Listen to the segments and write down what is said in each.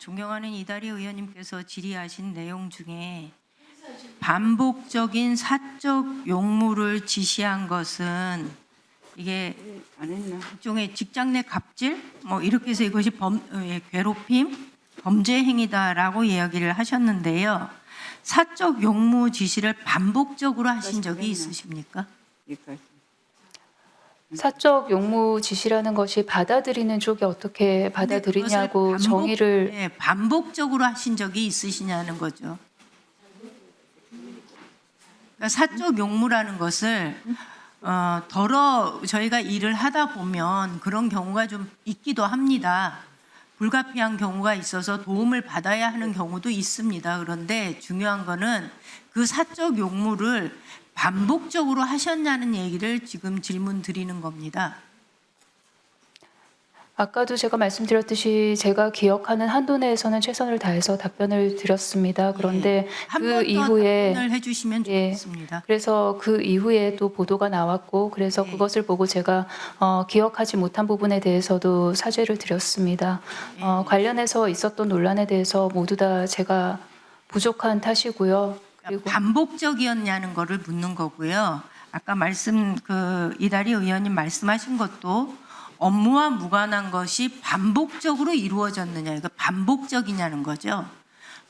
존경하는 이다리 의원님께서 질의하신 내용 중에 반복적인 사적 용무를 지시한 것은 이게 일종의 직장 내 갑질 뭐 이렇게 해서 이것이 괴롭힘, 범죄 행위다라고 이야기를 하셨는데요. 사적 용무 지시를 반복적으로 하신 적이 있으십니까? 사적 용무 지시라는 것이 받아들이는 쪽이 어떻게 받아들이냐고 정의를 네, 반복적으로 하신 적이 있으시냐는 거죠. 그러니까 사적 용무라는 것을 저희가 일을 하다 보면 그런 경우가 좀 있기도 합니다. 불가피한 경우가 있어서 도움을 받아야 하는 경우도 있습니다. 그런데 중요한 거는 그 사적 용무를 반복적으로 하셨냐는 얘기를 지금 질문 드리는 겁니다. 아까도 제가 말씀드렸듯이 제가 기억하는 한도 내에서는 최선을 다해서 답변을 드렸습니다. 그런데 그 이후에 답변을 해주시면 좋겠습니다. 그래서 그 이후에 또 보도가 나왔고 그래서 그것을 보고 제가 기억하지 못한 부분에 대해서도 사죄를 드렸습니다. 관련해서 있었던 논란에 대해서 모두 다 제가 부족한 탓이고요. 그리고 반복적이었냐는 거를 묻는 거고요. 아까 이다리 의원님 말씀하신 것도 업무와 무관한 것이 반복적으로 이루어졌느냐, 그러니까 반복적이냐는 거죠.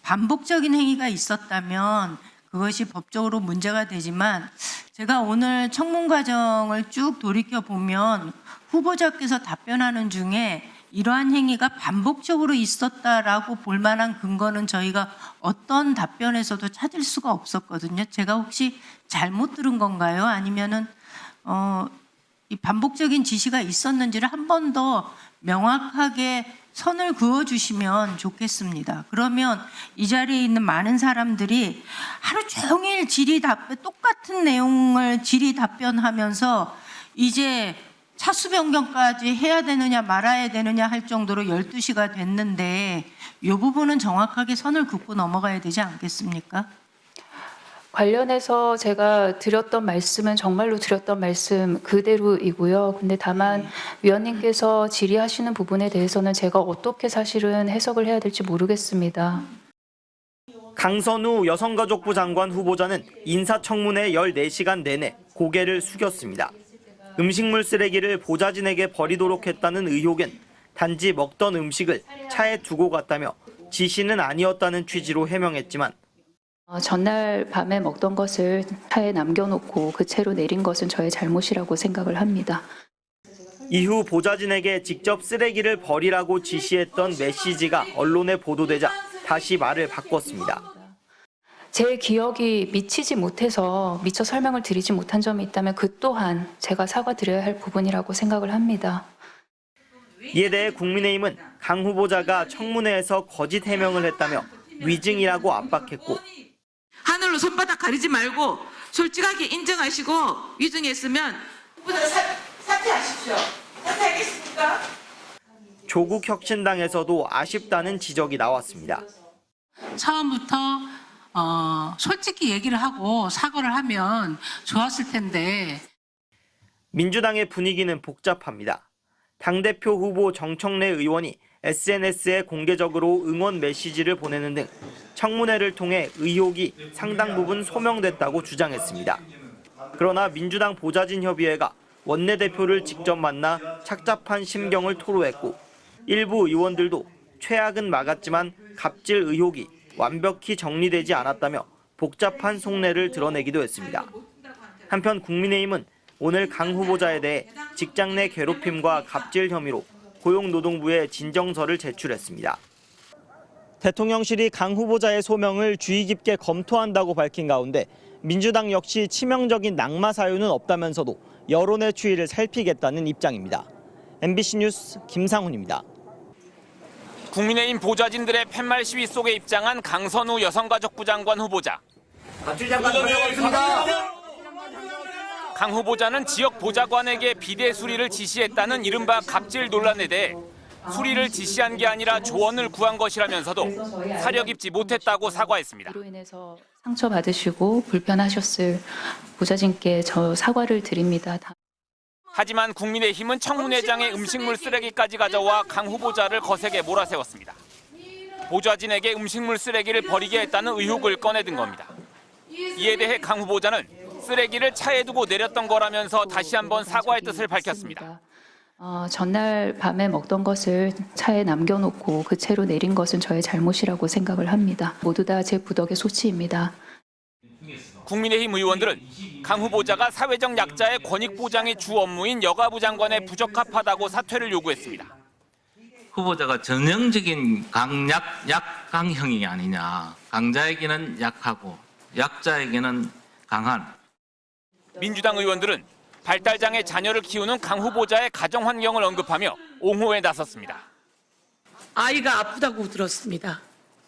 반복적인 행위가 있었다면 그것이 법적으로 문제가 되지만 제가 오늘 청문 과정을 쭉 돌이켜 보면 후보자께서 답변하는 중에 이러한 행위가 반복적으로 있었다라고 볼 만한 근거는 저희가 어떤 답변에서도 찾을 수가 없었거든요. 제가 혹시 잘못 들은 건가요? 아니면은 이 반복적인 지시가 있었는지를 한 번 더 명확하게 선을 그어주시면 좋겠습니다. 그러면 이 자리에 있는 많은 사람들이 하루 종일 똑같은 내용을 질의 답변하면서 이제 차수 변경까지 해야 되느냐 말아야 되느냐 할 정도로 12시가 됐는데 이 부분은 정확하게 선을 긋고 넘어가야 되지 않겠습니까? 관련해서 제가 드렸던 말씀은 정말로 드렸던 말씀 그대로이고요. 근데 다만 위원님께서 질의하시는 부분에 대해서는 제가 어떻게 사실은 해석을 해야 될지 모르겠습니다. 강선우 여성가족부 장관 후보자는 인사청문회 14시간 내내 고개를 숙였습니다. 음식물 쓰레기를 보좌진에게 버리도록 했다는 의혹엔 단지 먹던 음식을 차에 두고 갔다며 지시는 아니었다는 취지로 해명했지만 전날 밤에 먹던 것을 차에 남겨놓고 그 채로 내린 것은 저의 잘못이라고 생각을 합니다. 이후 보좌진에게 직접 쓰레기를 버리라고 지시했던 메시지가 언론에 보도되자 다시 말을 바꿨습니다. 제 기억이 미처 설명을 드리지 못한 점이 있다면 그 또한 제가 사과드려야 할 부분이라고 생각을 합니다. 이에 대해 국민의힘은 강 후보자가 청문회에서 거짓 해명을 했다며 위증이라고 압박했고 하늘로 손바닥 가리지 말고 솔직하게 인정하시고 위증했으면 후보자 사퇴하십시오. 사퇴하겠습니까? 조국 혁신당에서도 아쉽다는 지적이 나왔습니다. 처음부터 솔직히 얘기를 하고 사과를 하면 좋았을 텐데. 민주당의 분위기는 복잡합니다. 당대표 후보 정청래 의원이 SNS에 공개적으로 응원 메시지를 보내는 등 청문회를 통해 의혹이 상당 부분 소명됐다고 주장했습니다. 그러나 민주당 보좌진협의회가 원내대표를 직접 만나 착잡한 심경을 토로했고 일부 의원들도 최악은 막았지만 갑질 의혹이 완벽히 정리되지 않았다며 복잡한 속내를 드러내기도 했습니다. 한편 국민의힘은 오늘 강 후보자에 대해 직장 내 괴롭힘과 갑질 혐의로 고용노동부에 진정서를 제출했습니다. 대통령실이 강 후보자의 소명을 주의 깊게 검토한다고 밝힌 가운데 민주당 역시 치명적인 낙마 사유는 없다면서도 여론의 추이를 살피겠다는 입장입니다. MBC 뉴스 김상훈입니다. 국민의힘 보좌진들의 팻말 시위 속에 입장한 강선우 여성가족부 장관 후보자. 강 후보자는 지역 보좌관에게 비대 수리를 지시했다는 이른바 갑질 논란에 대해 수리를 지시한 게 아니라 조언을 구한 것이라면서도 사려 깊지 못했다고 사과했습니다. 이로 인해서 상처받으시고 불편하셨을 보좌진께 저 사과를 드립니다. 하지만 국민의힘은 청문회장에 음식물 쓰레기까지 가져와 강 후보자를 거세게 몰아세웠습니다. 보좌진에게 음식물 쓰레기를 버리게 했다는 의혹을 꺼내든 겁니다. 이에 대해 강 후보자는 쓰레기를 차에 두고 내렸던 거라면서 다시 한번 사과의 뜻을 밝혔습니다. 전날 밤에 먹던 것을 차에 남겨놓고 그 채로 내린 것은 저의 잘못이라고 생각을 합니다. 모두 다 제 부덕의 소치입니다. 국민의힘 의원들은 강 후보자가 사회적 약자의 권익 보장이 주 업무인 여가부 장관에 부적합하다고 사퇴를 요구했습니다. 후보자가 전형적인 약강형이 아니냐. 강자에게는 약하고 약자에게는 강한. 민주당 의원들은 발달장애 자녀를 키우는 강 후보자의 가정 환경을 언급하며 옹호에 나섰습니다. 아이가 아프다고 들었습니다.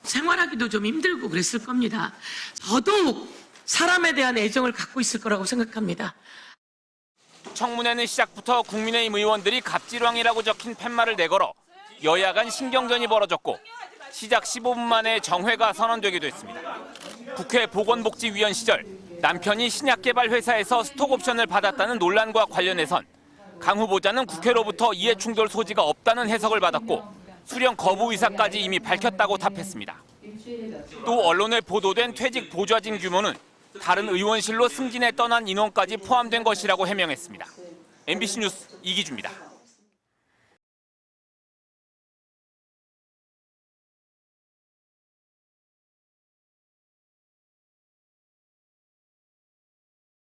생활하기도 좀 힘들고 그랬을 겁니다. 더더욱 사람에 대한 애정을 갖고 있을 거라고 생각합니다. 청문회는 시작부터 국민의힘 의원들이 갑질왕이라고 적힌 팻말을 내걸어 여야 간 신경전이 벌어졌고 시작 15분 만에 정회가 선언되기도 했습니다. 국회 보건복지위원 시절 남편이 신약개발 회사에서 스톡옵션을 받았다는 논란과 관련해선 강 후보자는 국회로부터 이해충돌 소지가 없다는 해석을 받았고 수령 거부 의사까지 이미 밝혔다고 답했습니다. 또 언론에 보도된 퇴직 보좌진 규모는 다른 의원실로 승진해 떠난 인원까지 포함된 것이라고 해명했습니다. MBC 뉴스 이기주입니다.